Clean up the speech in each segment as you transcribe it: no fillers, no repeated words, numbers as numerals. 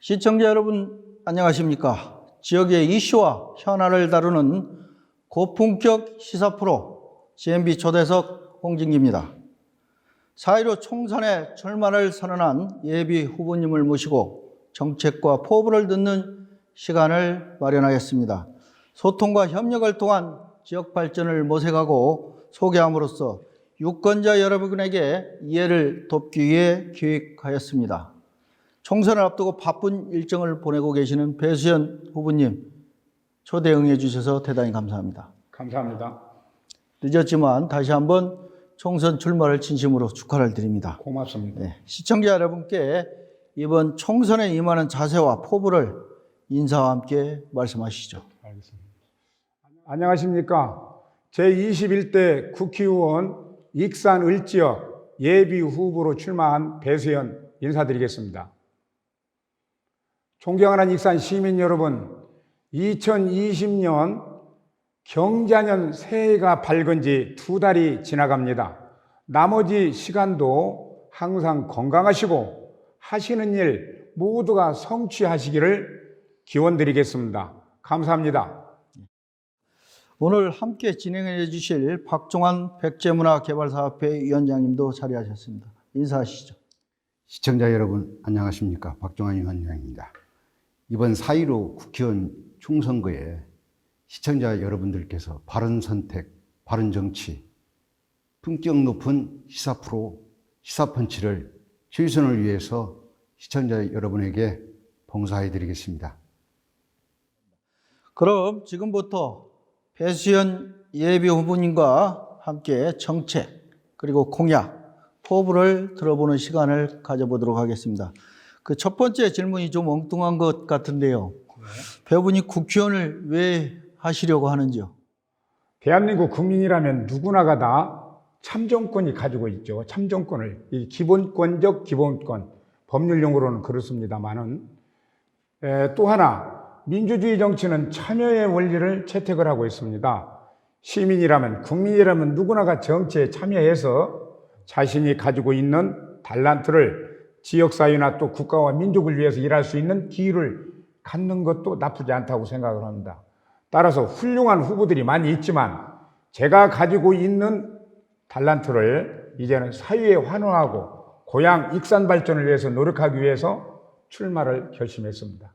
시청자 여러분 안녕하십니까? 지역의 이슈와 현안을 다루는 고품격 시사 프로 GMB 초대석 홍진기입니다. 4.15 총선에 출마를 선언한 예비 후보님을 모시고 정책과 포부를 듣는 시간을 마련하겠습니다. 소통과 협력을 통한 지역 발전을 모색하고 소개함으로써 유권자 여러분에게 이해를 돕기 위해 기획하였습니다. 총선을 앞두고 바쁜 일정을 보내고 계시는 배수연 후보님, 초대 응해 주셔서 대단히 감사합니다. 감사합니다. 늦었지만 다시 한번 총선 출마를 진심으로 축하를 드립니다. 고맙습니다. 네, 시청자 여러분께 이번 총선에 임하는 자세와 포부를 인사와 함께 말씀하시죠. 알겠습니다. 안녕하십니까? 제21대 국회의원 익산 을지역 예비 후보로 출마한 배수연 인사드리겠습니다. 존경하는 익산 시민 여러분, 2020년 경자년 새해가 밝은 지 2달이 지나갑니다. 나머지 시간도 항상 건강하시고 하시는 일 모두가 성취하시기를 기원드리겠습니다. 감사합니다. 오늘 함께 진행해 주실 박종환 백제문화개발사업회 위원장님도 자리하셨습니다. 인사하시죠. 시청자 여러분 안녕하십니까? 박종환 위원장입니다. 이번 4.15 국회의원 총선거에 시청자 여러분들께서 바른 선택, 바른 정치, 품격 높은 시사 프로, 시사펀치를 실선을 위해서 시청자 여러분에게 봉사해 드리겠습니다. 그럼 지금부터 배수연 예비 후보님과 함께 정책 그리고 공약, 포부를 들어보는 시간을 가져보도록 하겠습니다. 그 첫 번째 질문이 좀 엉뚱한 것 같은데요. 배우분이 국회의원을 왜 하시려고 하는지요? 대한민국 국민이라면 누구나가 다 참정권이 가지고 있죠. 참정권을. 이 기본권적 기본권, 법률용어로는 그렇습니다만은 또 하나 민주주의 정치는 참여의 원리를 채택을 하고 있습니다. 시민이라면 국민이라면 누구나가 정치에 참여해서 자신이 가지고 있는 달란트를 지역사회나 또 국가와 민족을 위해서 일할 수 있는 기회를 갖는 것도 나쁘지 않다고 생각을 합니다. 따라서 훌륭한 후보들이 많이 있지만 제가 가지고 있는 달란트를 이제는 사회에 환원하고 고향 익산 발전을 위해서 노력하기 위해서 출마를 결심했습니다.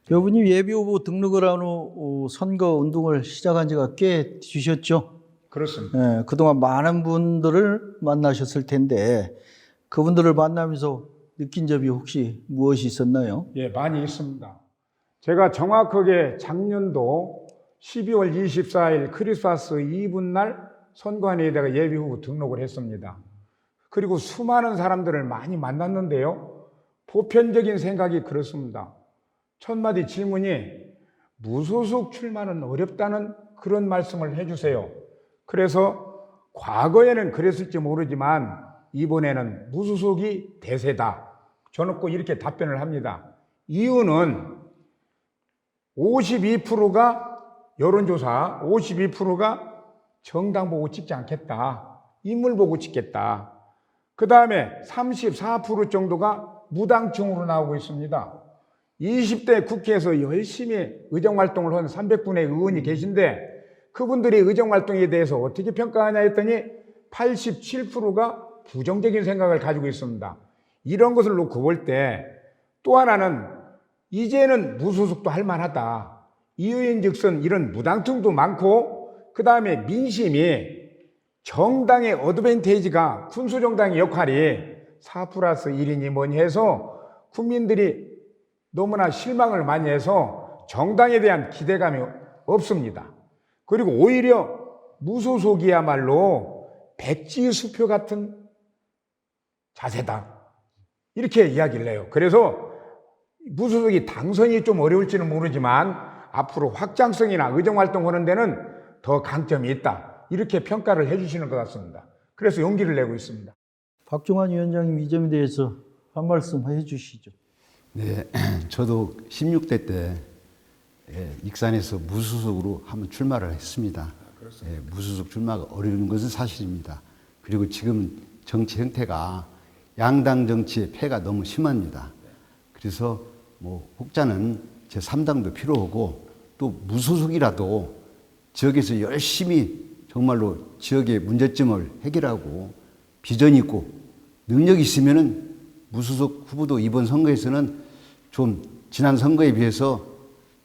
배우분이 예비후보 등록을 한 후 선거 운동을 시작한 지가 꽤 되셨죠? 그렇습니다. 네, 그동안 많은 분들을 만나셨을 텐데 그분들을 만나면서 느낀 점이 혹시 무엇이 있었나요? 예, 많이 있습니다. 제가 정확하게 작년도 12월 24일 크리스마스 이브날 선관위에다가 예비후보 등록을 했습니다. 그리고 수많은 사람들을 많이 만났는데요. 보편적인 생각이 그렇습니다. 첫마디 질문이 무소속 출마는 어렵다는 그런 말씀을 해주세요. 그래서 과거에는 그랬을지 모르지만 이번에는 무소속이 대세다. 저는 꼭 이렇게 답변을 합니다. 이유는 52%가 여론조사 52%가 정당 보고 찍지 않겠다. 인물 보고 찍겠다. 그 다음에 34% 정도가 무당층으로 나오고 있습니다. 20대 국회에서 열심히 의정활동을 한 300분의 의원이 계신데 그분들이 의정활동에 대해서 어떻게 평가하냐 했더니 87%가 부정적인 생각을 가지고 있습니다. 이런 것을 놓고 볼 때 또 하나는 이제는 무소속도 할 만하다. 이유인즉슨 이런 무당층도 많고 그 다음에 민심이 정당의 어드밴테이지가 군수정당의 역할이 4+1이니 뭐니 해서 국민들이 너무나 실망을 많이 해서 정당에 대한 기대감이 없습니다. 그리고 오히려 무소속이야말로 백지수표 같은 자세다. 이렇게 이야기를 해요. 그래서 무소속이 당선이 좀 어려울지는 모르지만 앞으로 확장성이나 의정활동하는 데는 더 강점이 있다. 이렇게 평가를 해주시는 것 같습니다. 그래서 용기를 내고 있습니다. 박종환 위원장님 이 점에 대해서 한 말씀 해주시죠. 네, 저도 16대 때 익산에서 무소속으로 한번 출마를 했습니다. 무소속 출마가 어려운 것은 사실입니다. 그리고 지금 정치 형태가 양당 정치의 폐가 너무 심합니다. 그래서 뭐 혹자는 제 3당도 필요하고 또 무소속이라도 지역에서 열심히 정말로 지역의 문제점을 해결하고 비전 있고 능력이 있으면은 무소속 후보도 이번 선거에서는 좀 지난 선거에 비해서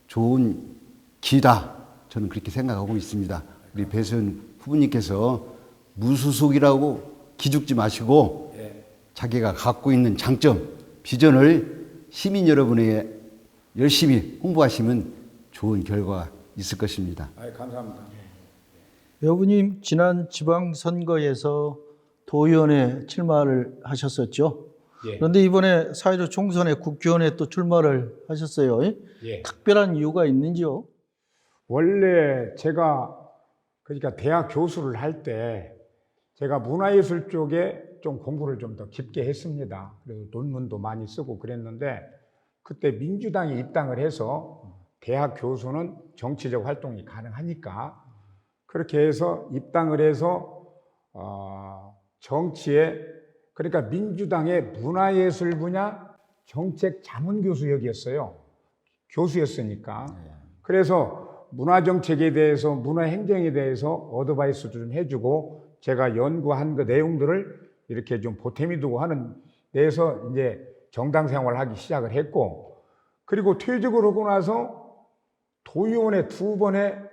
좋은 기회다. 저는 그렇게 생각하고 있습니다. 우리 배수연 후보님께서 무소속이라고 기죽지 마시고 자기가 갖고 있는 장점, 비전을 시민 여러분에게 열심히 홍보하시면 좋은 결과가 있을 것입니다. 감사합니다. 여부님 지난 지방선거에서 도의원에 출마를 하셨었죠. 예. 그런데 이번에 4.15 총선에 국회의원에 또 출마를 하셨어요. 예. 특별한 이유가 있는지요? 원래 제가 그러니까 대학 교수를 할 때 제가 문화예술 쪽에 좀 공부를 좀 더 깊게 했습니다. 그래서 논문도 많이 쓰고 그랬는데 그때 민주당에 입당을 해서 대학 교수는 정치적 활동이 가능하니까 그렇게 해서 입당을 해서 정치에 그러니까 민주당의 문화예술 분야 정책 자문교수역이었어요. 교수였으니까. 그래서 문화정책에 대해서 문화행정에 대해서 어드바이스도 좀 해주고 제가 연구한 그 내용들을 이렇게 좀 보탬이 두고 하는 데에서 이제 정당 생활을 하기 시작을 했고 그리고 퇴직을 하고 나서 도의원에 2번에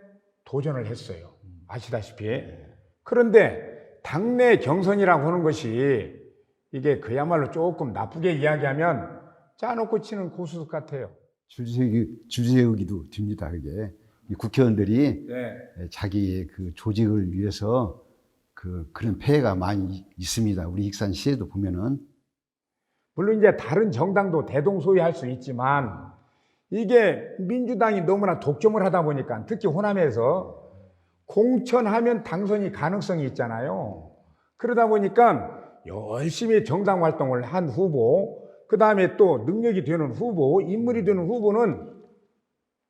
도전을 했어요. 아시다시피. 그런데 당내 경선이라고 하는 것이 이게 그야말로 조금 나쁘게 이야기하면 짜놓고 치는 고수석 같아요. 줄세우기도 됩니다. 이게 이 국회의원들이 자기의 그 조직을 위해서 그런 폐해가 많이 있습니다. 우리 익산시에도 보면은 물론 이제 다른 정당도 대동소이할 수 있지만 이게 민주당이 너무나 독점을 하다 보니까 특히 호남에서 공천하면 당선이 가능성이 있잖아요. 그러다 보니까 열심히 정당 활동을 한 후보, 그 다음에 또 능력이 되는 후보, 인물이 되는 후보는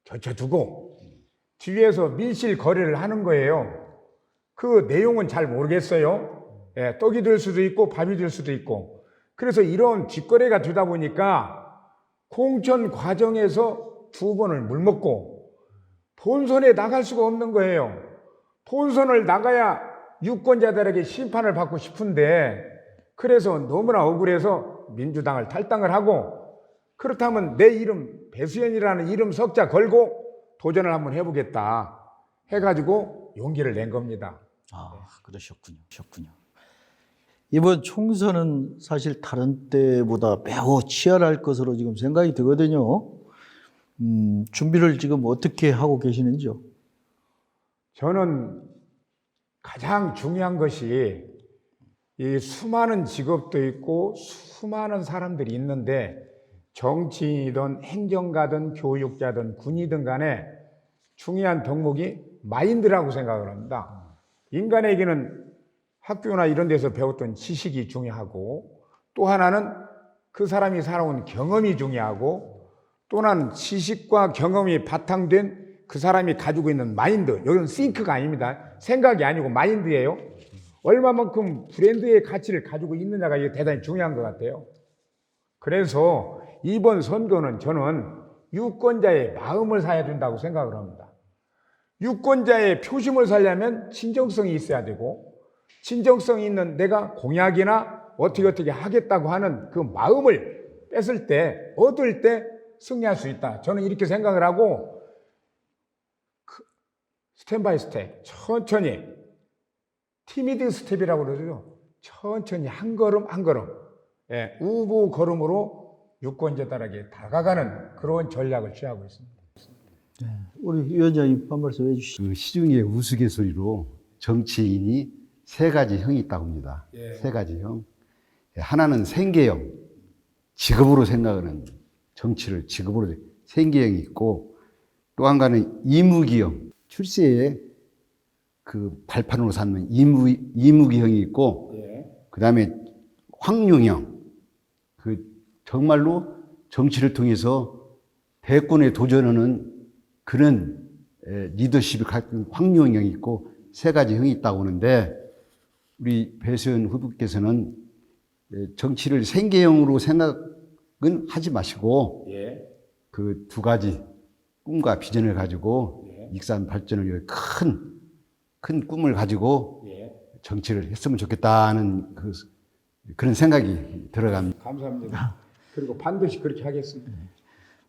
젖혀두고 뒤에서 밀실 거래를 하는 거예요. 그 내용은 잘 모르겠어요. 떡이 될 수도 있고 밥이 될 수도 있고. 그래서 이런 뒷거래가 되다 보니까 공천 과정에서 2번을 물먹고 본선에 나갈 수가 없는 거예요. 본선을 나가야 유권자들에게 심판을 받고 싶은데 그래서 너무나 억울해서 민주당을 탈당을 하고 그렇다면 내 이름 배수연이라는 이름 석자 걸고 도전을 한번 해보겠다 해가지고 용기를 낸 겁니다. 그러셨군요. 이번 총선은 사실 다른 때보다 매우 치열할 것으로 지금 생각이 되거든요. 준비를 지금 어떻게 하고 계시는지요? 저는 가장 중요한 것이 이 수많은 직업도 있고 수많은 사람들이 있는데 정치인이든 행정가든 교육자든 군이든 간에 중요한 덕목이 마인드라고 생각을 합니다. 인간에게는 학교나 이런 데서 배웠던 지식이 중요하고 또 하나는 그 사람이 살아온 경험이 중요하고 또 하나는 지식과 경험이 바탕된 그 사람이 가지고 있는 마인드. 여기는 싱크가 아닙니다. 생각이 아니고 마인드예요. 얼마만큼 브랜드의 가치를 가지고 있느냐가 이게 대단히 중요한 것 같아요. 그래서 이번 선거는 저는 유권자의 마음을 사야 된다고 생각을 합니다. 유권자의 표심을 살려면 진정성이 있어야 되고 진정성이 있는 내가 공약이나 어떻게 하겠다고 하는 그 마음을 뺐을 때 얻을 때 승리할 수 있다. 저는 이렇게 생각을 하고 스텝 바이 스텝 천천히 티미드 스텝이라고 그러죠. 천천히 한 걸음 한 걸음 우보 걸음으로 유권자들에게 다가가는 그런 전략을 취하고 있습니다. 우리 위원장님 한 말씀 해주시죠. 그 시중의 우스갯소리로 정치인이 3가지 형이 있다고 합니다. 3가지 형. 하나는 생계형, 직업으로 생각하는 정치를 직업으로 생계형이 있고 또 한 가지는 이무기형, 출세에 그 발판으로 삼는 이무기형이 있고 그 다음에 황룡형, 그 정말로 정치를 통해서 대권에 도전하는 그런 리더십이 갖춘 황룡형이 있고 세 가지 형이 있다고 하는데 우리 배수연 후보께서는 정치를 생계형으로 생각은 하지 마시고 그 두 가지 꿈과 비전을 가지고 익산 발전을 위해 큰 꿈을 가지고 정치를 했으면 좋겠다는 그런 생각이 들어갑니다. 감사합니다. 그리고 반드시 그렇게 하겠습니다.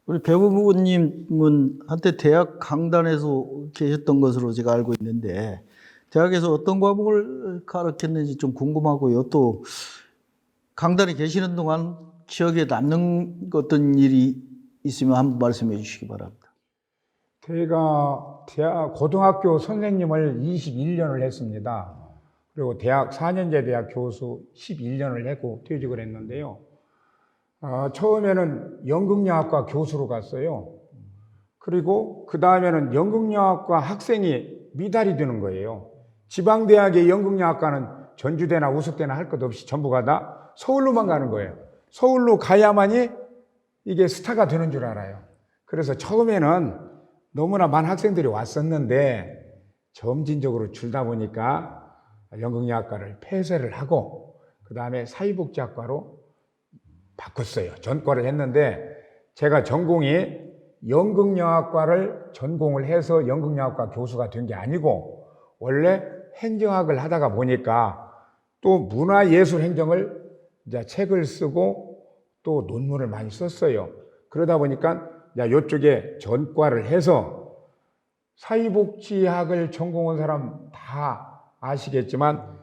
우리 배 후보님은 한때 대학 강단에서 계셨던 것으로 제가 알고 있는데 대학에서 어떤 과목을 가르쳤는지 좀 궁금하고요. 또 강단에 계시는 동안 기억에 남는 어떤 일이 있으면 한번 말씀해 주시기 바랍니다. 제가 고등학교 선생님을 21년을 했습니다. 그리고 대학 4년제 대학 교수 11년을 했고 퇴직을 했는데요. 처음에는 연극영화과 교수로 갔어요. 그리고 그 다음에는 연극영화과 학생이 미달이 되는 거예요. 지방대학의 연극영화과는 전주대나 우석대나 할 것 없이 전부가 다 서울로만 가는 거예요. 서울로 가야만이 이게 스타가 되는 줄 알아요. 그래서 처음에는 너무나 많은 학생들이 왔었는데 점진적으로 줄다 보니까 연극영화과를 폐쇄를 하고 그 다음에 사회복지학과로 바꿨어요. 전과를 했는데 제가 전공이 연극영화과를 전공을 해서 연극영화과 교수가 된 게 아니고 원래 행정학을 하다가 보니까 또 문화예술행정을 이제 책을 쓰고 또 논문을 많이 썼어요. 그러다 보니까 이쪽에 전과를 해서 사회복지학을 전공한 사람 다 아시겠지만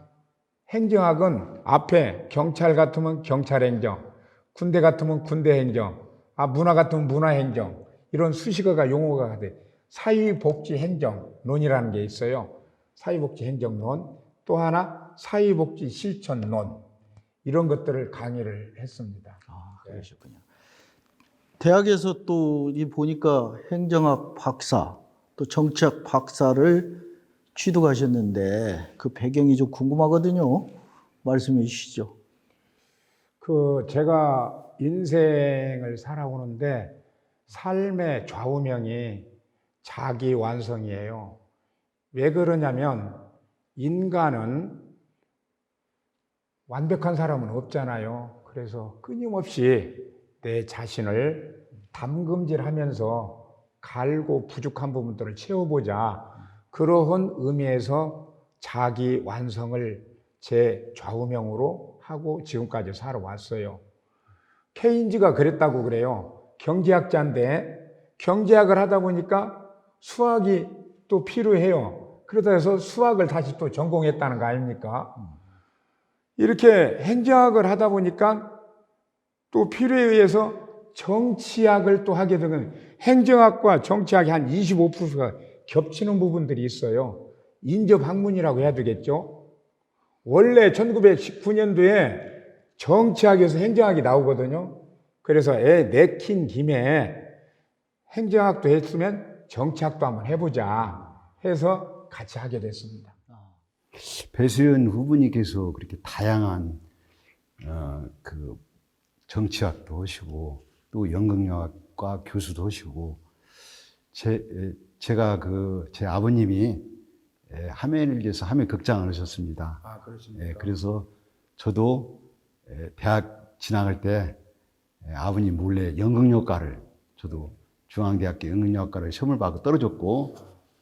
행정학은 앞에 경찰 같으면 경찰행정, 군대 같으면 군대행정, 문화 같으면 문화행정 이런 수식어가 용어가 돼. 사회복지행정론이라는 게 있어요. 사회복지행정론 또 하나 사회복지실천론 이런 것들을 강의를 했습니다. 그러셨군요. 대학에서 또 보니까 행정학 박사 또 정치학 박사를 취득하셨는데 그 배경이 좀 궁금하거든요. 말씀해 주시죠. 제가 인생을 살아오는데 삶의 좌우명이 자기 완성이에요. 왜 그러냐면 인간은 완벽한 사람은 없잖아요. 그래서 끊임없이 내 자신을 담금질하면서 갈고 부족한 부분들을 채워보자. 그러한 의미에서 자기 완성을 제 좌우명으로 하고 지금까지 살아왔어요. 케인즈가 그랬다고 그래요. 경제학자인데 경제학을 하다 보니까 수학이 또 필요해요. 그러다 해서 수학을 다시 또 전공했다는 거 아닙니까? 이렇게 행정학을 하다 보니까 또 필요에 의해서 정치학을 또 하게 되면 행정학과 정치학이 한 25%가 겹치는 부분들이 있어요. 인접학문이라고 해야 되겠죠. 원래 1919년도에 정치학에서 행정학이 나오거든요. 그래서 내킨 김에 행정학도 했으면 정치학도 한번 해보자 해서 같이 하게 됐습니다. 배수연 후보님께서 그렇게 다양한 그 정치학도 하시고 또 연극영화과 교수도 하시고 제가 제 아버님이 하멜에서 하멜 극장을 하셨습니다. 그렇습니까? 그래서 저도 대학 진학할 때 아버님 몰래 연극영화과를 저도 중앙대학교 연극영화과를 시험을 받고 떨어졌고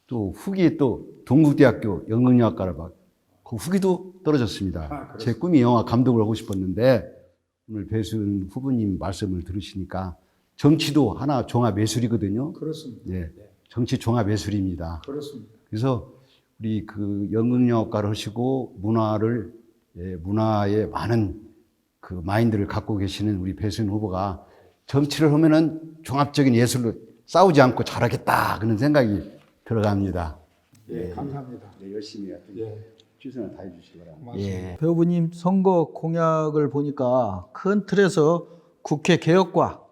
또 후기에 또 동국대학교 연극영화과를 받고 그 후기도 떨어졌습니다. 제 꿈이 영화 감독을 하고 싶었는데 오늘 배수연 후보님 말씀을 들으시니까 정치도 하나 종합 예술이거든요. 그렇습니다. 네, 정치 종합 예술입니다. 그렇습니다. 그래서 우리 연극영화과를 하시고 문화에 많은 그 마인드를 갖고 계시는 우리 배수연 후보가 정치를 하면은 종합적인 예술로 싸우지 않고 잘하겠다 그런 생각이 들어갑니다. 감사합니다. 열심히 최선을 다해 주시기 바랍니다. 배 후보님 선거 공약을 보니까 큰 틀에서 국회 개혁과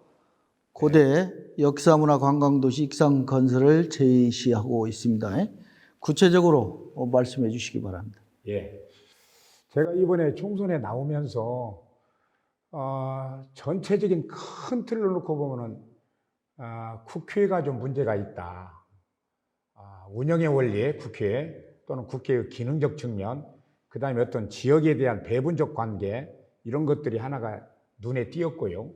고대 역사문화관광도시 익산 건설을 제시하고 있습니다. 구체적으로 말씀해 주시기 바랍니다. 예. 제가 이번에 총선에 나오면서 전체적인 큰 틀을 놓고 보면은 국회가 좀 문제가 있다. 운영의 원리, 국회 또는 국회의 기능적 측면, 그 다음에 어떤 지역에 대한 배분적 관계 이런 것들이 하나가 눈에 띄었고요.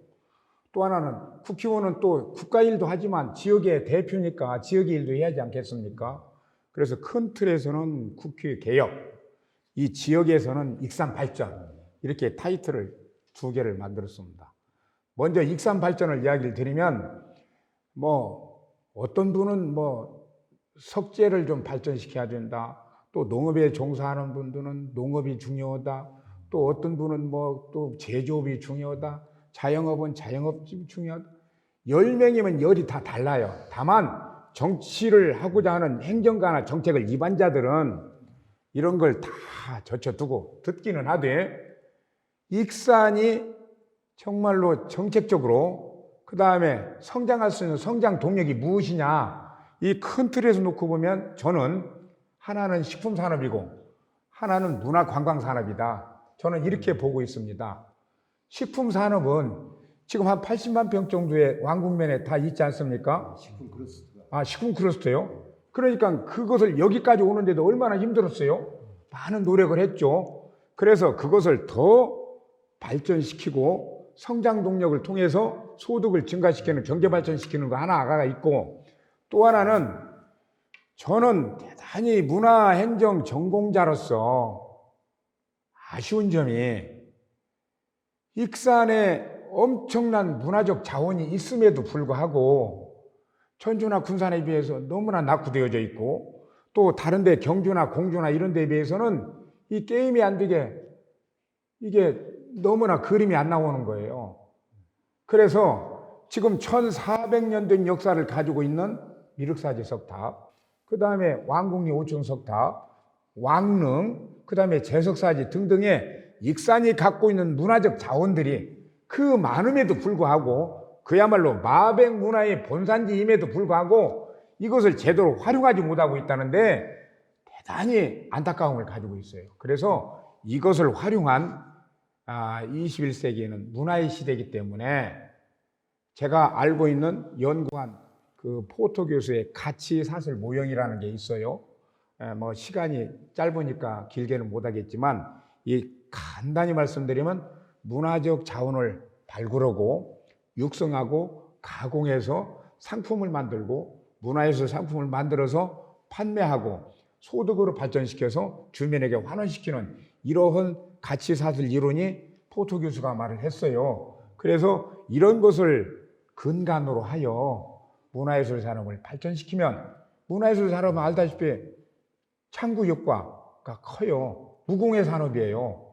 또 하나는 국회의원은 또 국가 일도 하지만 지역의 대표니까 지역의 일도 해야 하지 않겠습니까? 그래서 큰 틀에서는 국회 개혁, 이 지역에서는 익산 발전 이렇게 타이틀을 2개를 만들었습니다. 먼저 익산 발전을 이야기를 드리면 어떤 분은 석재를 좀 발전시켜야 된다. 또 농업에 종사하는 분들은 농업이 중요하다. 또 어떤 분은 또 제조업이 중요하다. 자영업은 자영업이 중요하다. 10명이면 10이 다 달라요. 다만 정치를 하고자 하는 행정가나 정책을 위반자들은 이런 걸 다 젖혀두고 듣기는 하되 익산이 정말로 정책적으로 그 다음에 성장할 수 있는 성장 동력이 무엇이냐 이 큰 틀에서 놓고 보면 저는 하나는 식품산업이고 하나는 문화관광산업이다. 저는 이렇게 보고 있습니다. 식품산업은 지금 한 80만 평 정도의 왕국면에 다 있지 않습니까? 식품 클러스터. 식품 클러스터요? 그러니까 그것을 여기까지 오는데도 얼마나 힘들었어요? 많은 노력을 했죠. 그래서 그것을 더 발전시키고 성장 동력을 통해서 소득을 증가시키는 경제 발전시키는 거 하나가 있고 또 하나는 저는 대단히 문화행정 전공자로서 아쉬운 점이 익산에 엄청난 문화적 자원이 있음에도 불구하고 천주나 군산에 비해서 너무나 낙후되어져 있고 또 다른 데 경주나 공주나 이런 데에 비해서는 이 게임이 안 되게 이게 너무나 그림이 안 나오는 거예요. 그래서 지금 1400년 된 역사를 가지고 있는 미륵사지 석탑, 그 다음에 왕궁리 5층 석탑, 왕릉, 그 다음에 제석사지 등등의 익산이 갖고 있는 문화적 자원들이 그 많음에도 불구하고 그야말로 마백 문화의 본산지임에도 불구하고 이것을 제대로 활용하지 못하고 있다는데 대단히 안타까움을 가지고 있어요. 그래서 이것을 활용한 21세기에는 문화의 시대이기 때문에 제가 알고 있는 연구한 그 포토 교수의 가치 사슬 모형이라는 게 있어요. 시간이 짧으니까 길게는 못하겠지만 이 간단히 말씀드리면 문화적 자원을 발굴하고 육성하고 가공해서 상품을 만들고 문화예술 상품을 만들어서 판매하고 소득으로 발전시켜서 주민에게 환원시키는 이러한 가치 사슬 이론이 포토 교수가 말을 했어요. 그래서 이런 것을 근간으로 하여 문화예술 산업을 발전시키면 문화예술 산업은 알다시피 창구 효과가 커요. 무공해 산업이에요.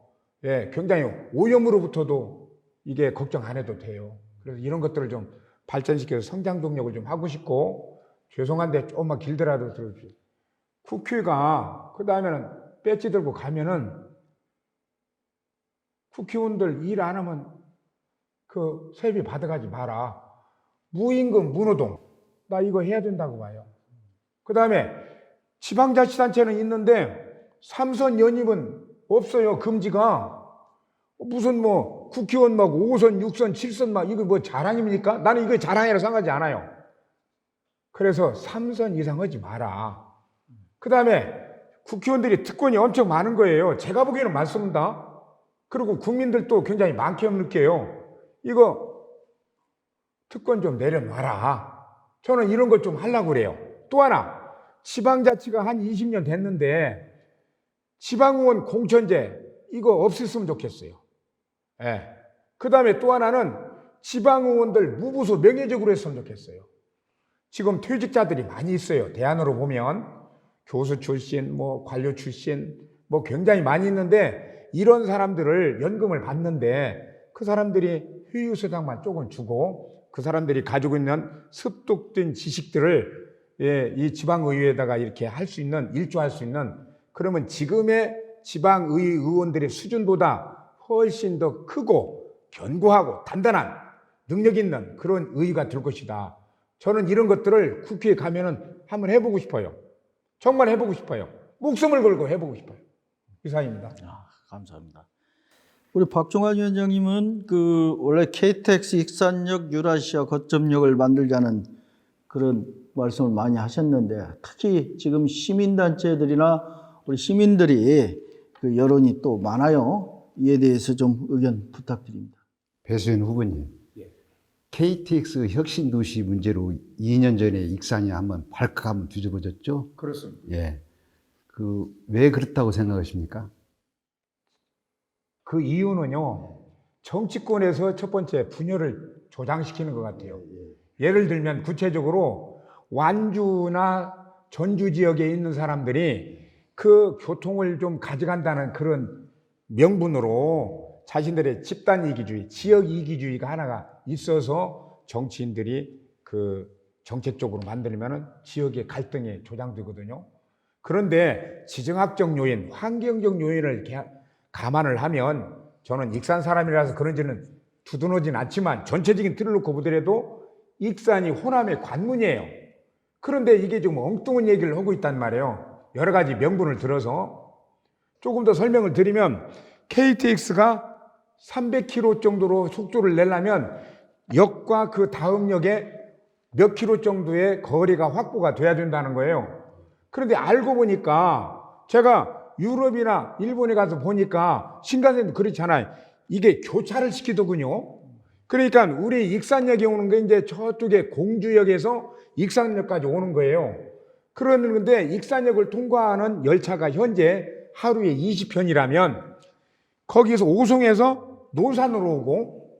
예, 굉장히 오염으로부터도 이게 걱정 안 해도 돼요. 그래서 이런 것들을 좀 발전시켜서 성장 동력을 좀 하고 싶고 죄송한데 조금만 길더라도 들어주세요. 국회가 그 다음에는 배지 들고 가면은 국회의원들 일 안 하면 그 세비 받아가지 마라. 무임금 무노동 나 이거 해야 된다고 봐요. 그 다음에 지방자치단체는 있는데 삼선 연임은 없어요. 금지가. 무슨 국회의원 5선, 6선, 7선 이거 자랑입니까? 나는 이거 자랑이라 생각하지 않아요. 그래서 3선 이상 하지 마라. 그 다음에 국회의원들이 특권이 엄청 많은 거예요. 제가 보기에는 많습니다. 그리고 국민들도 굉장히 많게 느껴요. 이거 특권 좀 내려놔라. 저는 이런 것 좀 하려고 그래요. 또 하나, 지방자치가 한 20년 됐는데 지방의원 공천제 이거 없앴으면 좋겠어요. 예. 그 다음에 또 하나는 지방의원들 무부수 명예직으로 했으면 좋겠어요. 지금 퇴직자들이 많이 있어요. 대안으로 보면 교수 출신, 관료 출신 굉장히 많이 있는데 이런 사람들을 연금을 받는데 그 사람들이 효유수당만 조금 주고 그 사람들이 가지고 있는 습득된 지식들을 이 지방의회에다가 이렇게 할 수 있는, 일조할 수 있는, 그러면 지금의 지방의 의원들의 수준보다 훨씬 더 크고 견고하고 단단한 능력 있는 그런 의의가 될 것이다. 저는 이런 것들을 국회에 가면은 한번 해보고 싶어요. 정말 해보고 싶어요. 목숨을 걸고 해보고 싶어요. 이상입니다. 감사합니다. 우리 박종환 위원장님은 원래 KTX 익산역 유라시아 거점역을 만들자는 그런 말씀을 많이 하셨는데, 특히 지금 시민단체들이나 우리 시민들이 그 여론이 또 많아요. 이에 대해서 좀 의견 부탁드립니다. 배수연 후보님, KTX 혁신도시 문제로 2년 전에 익산이 한번 발칵 한번 뒤집어졌죠? 그렇습니다. 예. 왜 그렇다고 생각하십니까? 그 이유는요, 정치권에서 첫 번째 분열을 조장시키는 것 같아요. 예를 들면 구체적으로 완주나 전주 지역에 있는 사람들이 그 교통을 좀 가져간다는 그런 명분으로 자신들의 집단 이기주의, 지역 이기주의가 하나가 있어서 정치인들이 그 정책적으로 만들면 지역의 갈등이 조장되거든요. 그런데 지정학적 요인, 환경적 요인을 감안을 하면, 저는 익산 사람이라서 그런지는 두둔하진 않지만 전체적인 틀을 놓고 보더라도 익산이 호남의 관문이에요. 그런데 이게 좀 엉뚱한 얘기를 하고 있단 말이에요. 여러 가지 명분을 들어서. 조금 더 설명을 드리면, KTX가 300km 정도로 속도를 내려면 역과 그 다음 역에 몇 킬로 정도의 거리가 확보가 돼야 된다는 거예요. 그런데 알고 보니까, 제가 유럽이나 일본에 가서 보니까 신간센도 그렇잖아요. 이게 교차를 시키더군요. 그러니까 우리 익산역에 오는 게 이제 저쪽에 공주역에서 익산역까지 오는 거예요. 그런데 익산역을 통과하는 열차가 현재 하루에 20편이라면 거기서 오송에서 논산으로 오고,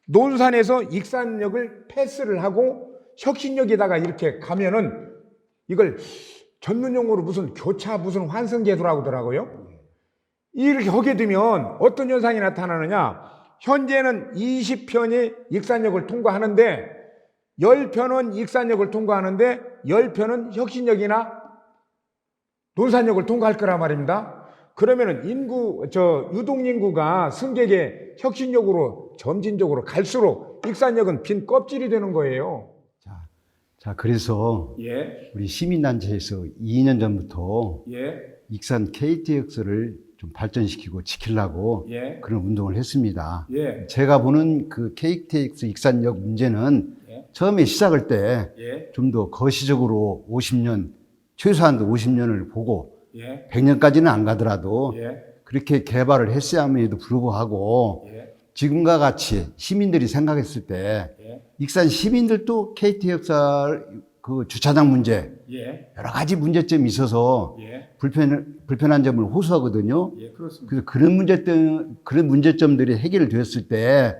논산에서 익산역을 패스를 하고 혁신역에다가 이렇게 가면은, 이걸 전문 용어로 무슨 교차 무슨 환승제도라고 하더라고요. 이렇게 하게 되면 어떤 현상이 나타나느냐, 현재는 20편이 익산역을 통과하는데 10편은 익산역을 통과하는데 10편은 혁신역이나 논산역을 통과할 거란 말입니다. 그러면은 유동인구가 승객의 혁신역으로 점진적으로 갈수록 익산역은 빈 껍질이 되는 거예요. 자, 그래서 예, 우리 시민단체에서 2년 전부터 예, 익산 KTX를 좀 발전시키고 지키려고 예, 그런 운동을 했습니다. 예, 제가 보는 그 KTX 익산역 문제는 예. 처음에 시작할 때 예, 좀 더 거시적으로 50년, 최소한도 50년을 보고 예, 100년까지는 안 가더라도 예, 그렇게 개발을 했어야함에도 불구하고 예, 지금과 같이 시민들이 생각했을 때 예, 익산 시민들도 KTX 그 주차장 문제, 예, 여러 가지 문제점이 있어서 예, 불편한 점을 호소하거든요. 예, 그렇습니다. 그래서 그런 문제점들이 해결되었을 때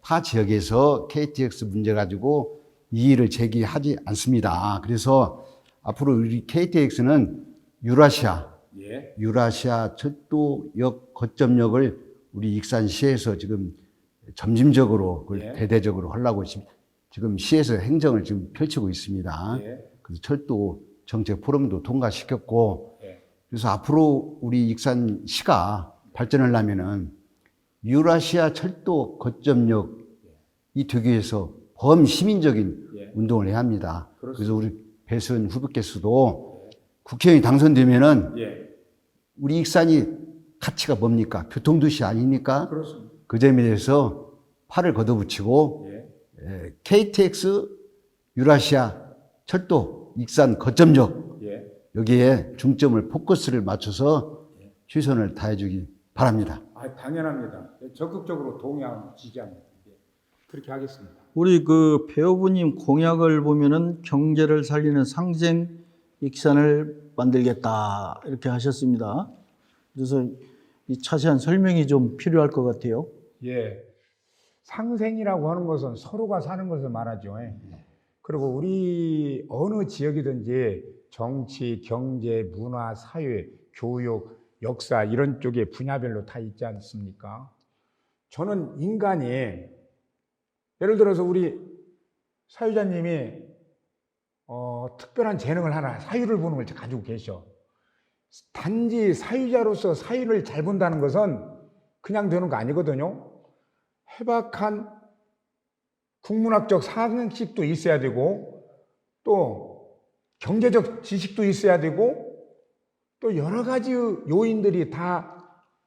타 예, 지역에서 KTX 문제 가지고 이의를 제기하지 않습니다. 그래서 앞으로 우리 KTX는 유라시아 철도역 거점역을 우리 익산시에서 지금 점진적으로 그걸 대대적으로 하려고 지금 시에서 행정을 지금 펼치고 있습니다. 그래서 철도 정책 포럼도 통과시켰고, 그래서 앞으로 우리 익산시가 발전하려면은 유라시아 철도 거점역 이 되기 위해서 범시민적인 운동을 해야 합니다. 그래서 우리 배수연 후보께서도 국회의원이 당선되면은 우리 익산이 가치가 뭡니까? 교통도시 아닙니까? 그렇습니다. 그 점에 대해서 팔을 걷어붙이고 KTX 유라시아 철도 익산 거점역 여기에 중점을 포커스를 맞춰서 최선을 다해주기 바랍니다. 당연합니다. 적극적으로 동의하고 지지합니다. 그렇게 하겠습니다. 우리 배 후보님 공약을 보면은 경제를 살리는 상생 익산을 만들겠다 이렇게 하셨습니다. 그래서 이 자세한 설명이 좀 필요할 것 같아요. 예, 상생이라고 하는 것은 서로가 사는 것을 말하죠. 그리고 우리 어느 지역이든지 정치, 경제, 문화, 사회, 교육, 역사 이런 쪽에 분야별로 다 있지 않습니까? 저는 인간이, 예를 들어서 우리 사유자님이 특별한 재능을 하나, 사유를 보는 걸 가지고 계셔. 단지 사유자로서 사유를 잘 본다는 것은 그냥 되는 거 아니거든요. 해박한 국문학적 상식도 있어야 되고 또 경제적 지식도 있어야 되고 또 여러 가지 요인들이 다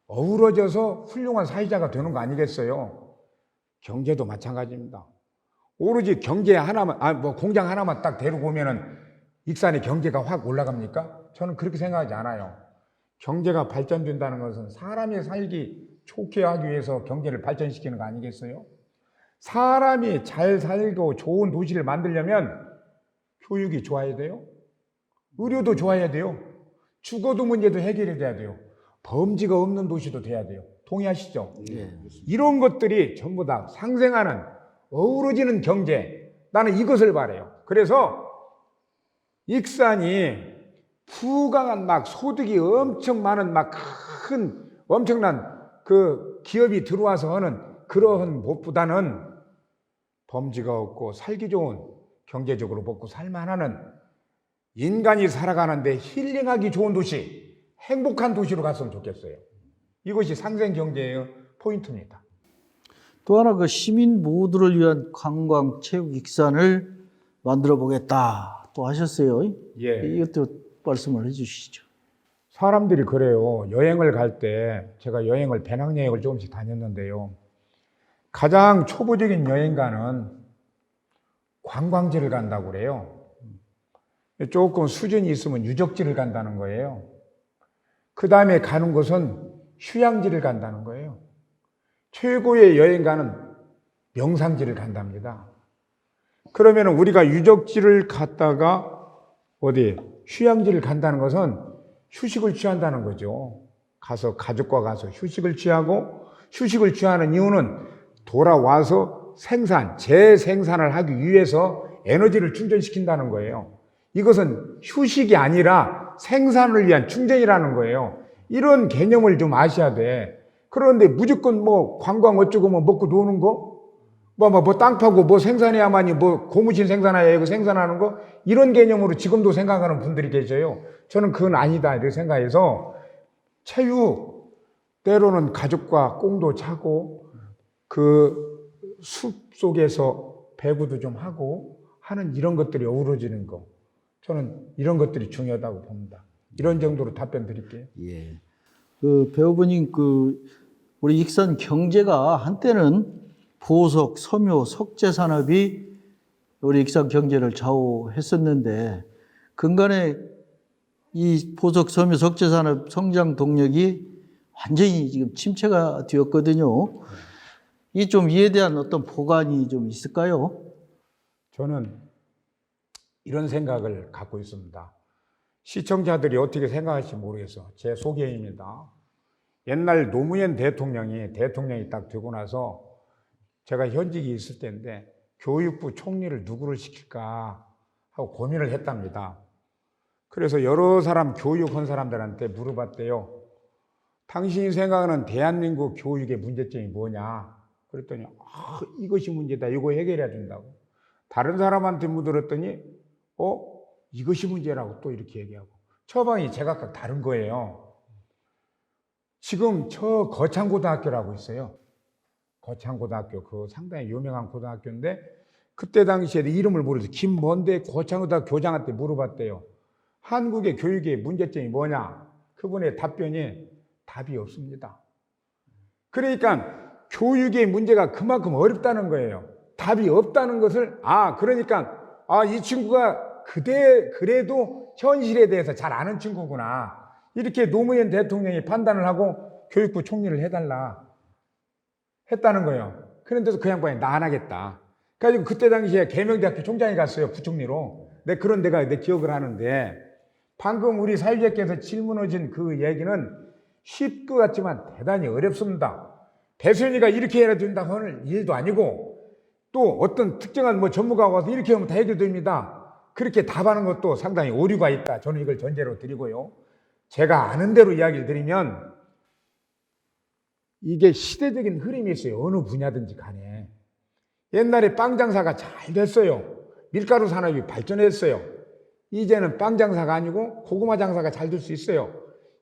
어우러져서 훌륭한 사회자가 되는 거 아니겠어요? 경제도 마찬가지입니다. 오로지 경제 하나만, 뭐 공장 하나만 딱 데리고 오면은 익산의 경제가 확 올라갑니까? 저는 그렇게 생각하지 않아요. 경제가 발전된다는 것은 사람이 살기 좋게 하기 위해서 경제를 발전시키는 거 아니겠어요? 사람이 잘 살고 좋은 도시를 만들려면 교육이 좋아야 돼요. 의료도 좋아야 돼요. 주거도 문제도 해결이 돼야 돼요. 범죄가 없는 도시도 돼야 돼요. 동의하시죠? 예. 이런 것들이 전부 다 상생하는 어우러지는 경제. 나는 이것을 바라요. 그래서 익산이 부강한 막 소득이 엄청 많은 막 큰 엄청난 그 기업이 들어와서 하는 그러한 무엇보다는 범죄가 없고 살기 좋은 경제적으로 먹고 살만하는 인간이 살아가는데 힐링하기 좋은 도시, 행복한 도시로 갔으면 좋겠어요. 이것이 상생 경제의 포인트입니다. 또 하나 그 시민 모두를 위한 관광 체육 익산을 만들어 보겠다 또 하셨어요. 예. 이것도 말씀을 해주시죠. 사람들이 그래요. 여행을 갈 때 제가 배낭여행을 조금씩 다녔는데요. 가장 초보적인 여행가는 관광지를 간다고 그래요. 조금 수준이 있으면 유적지를 간다는 거예요. 그 다음에 가는 곳은 휴양지를 간다는 거예요. 최고의 여행가는 명상지를 간답니다. 그러면 우리가 유적지를 갔다가 어디 휴양지를 간다는 것은 휴식을 취한다는 거죠. 가서 가족과 가서 휴식을 취하고, 휴식을 취하는 이유는 돌아와서 재생산을 하기 위해서 에너지를 충전시킨다는 거예요. 이것은 휴식이 아니라 생산을 위한 충전이라는 거예요. 이런 개념을 좀 아셔야 돼. 그런데 무조건 뭐 관광 어쩌고 뭐 먹고 노는 거, 뭐 땅 파고 뭐 생산해야만이 뭐 고무신 생산해야 이거 생산하는 거, 이런 개념으로 지금도 생각하는 분들이 계셔요. 저는 그건 아니다 이렇게 생각해서 체육, 때로는 가족과 꽁도 차고 그 숲 속에서 배구도 좀 하고 하는 이런 것들이 어우러지는 거, 저는 이런 것들이 중요하다고 봅니다. 이런 정도로 답변 드릴게요. 예. 그 배우분님 우리 익산 경제가 한때는 보석, 섬유, 석재 산업이 우리 익산 경제를 좌우했었는데 근간에 이 보석, 섬유, 석재 산업 성장 동력이 완전히 지금 침체가 되었거든요. 이 좀 이에 대한 어떤 보관이 좀 있을까요? 저는 이런 생각을 갖고 있습니다. 시청자들이 어떻게 생각할지 모르겠어. 제 소개입니다. 옛날 노무현 대통령이 딱 되고 나서 제가 현직이 있을 때인데 교육부 총리를 누구를 시킬까 하고 고민을 했답니다. 그래서 여러 사람 교육한 사람들한테 물어봤대요. 당신이 생각하는 대한민국 교육의 문제점이 뭐냐? 그랬더니 이것이 문제다. 이거 해결해야 된다고. 다른 사람한테 물었더니 이것이 문제라고 또 이렇게 얘기하고. 처방이 제각각 다른 거예요. 지금 저 거창고등학교라고 있어요. 거창고등학교, 그 상당히 유명한 고등학교인데 그때 당시에 이름을 모르서 김뭔데 거창고등학교 교장한테 물어봤대요. 한국의 교육의 문제점이 뭐냐? 그분의 답변이 답이 없습니다. 그러니까 교육의 문제가 그만큼 어렵다는 거예요. 답이 없다는 것을 그러니까 이 친구가 그래도 현실에 대해서 잘 아는 친구구나. 이렇게 노무현 대통령이 판단을 하고 교육부 총리를 해달라 했다는 거예요. 그런데도 그 양반이 나 안 하겠다. 그래가지고 그때 당시에 계명대학교 총장이 갔어요. 부총리로. 그런 데가 내 기억을 하는데 방금 우리 사회자께서 질문하신 그 얘기는 쉽 것 같지만 대단히 어렵습니다. 배선이가 이렇게 해야 된다고 하는 일도 아니고 또 어떤 특정한 전문가가 와서 이렇게 하면 다 해결됩니다. 그렇게 답하는 것도 상당히 오류가 있다. 저는 이걸 전제로 드리고요. 제가 아는 대로 이야기를 드리면 이게 시대적인 흐름이 있어요. 어느 분야든지 간에. 옛날에 빵 장사가 잘 됐어요. 밀가루 산업이 발전했어요. 이제는 빵 장사가 아니고 고구마 장사가 잘 될 수 있어요.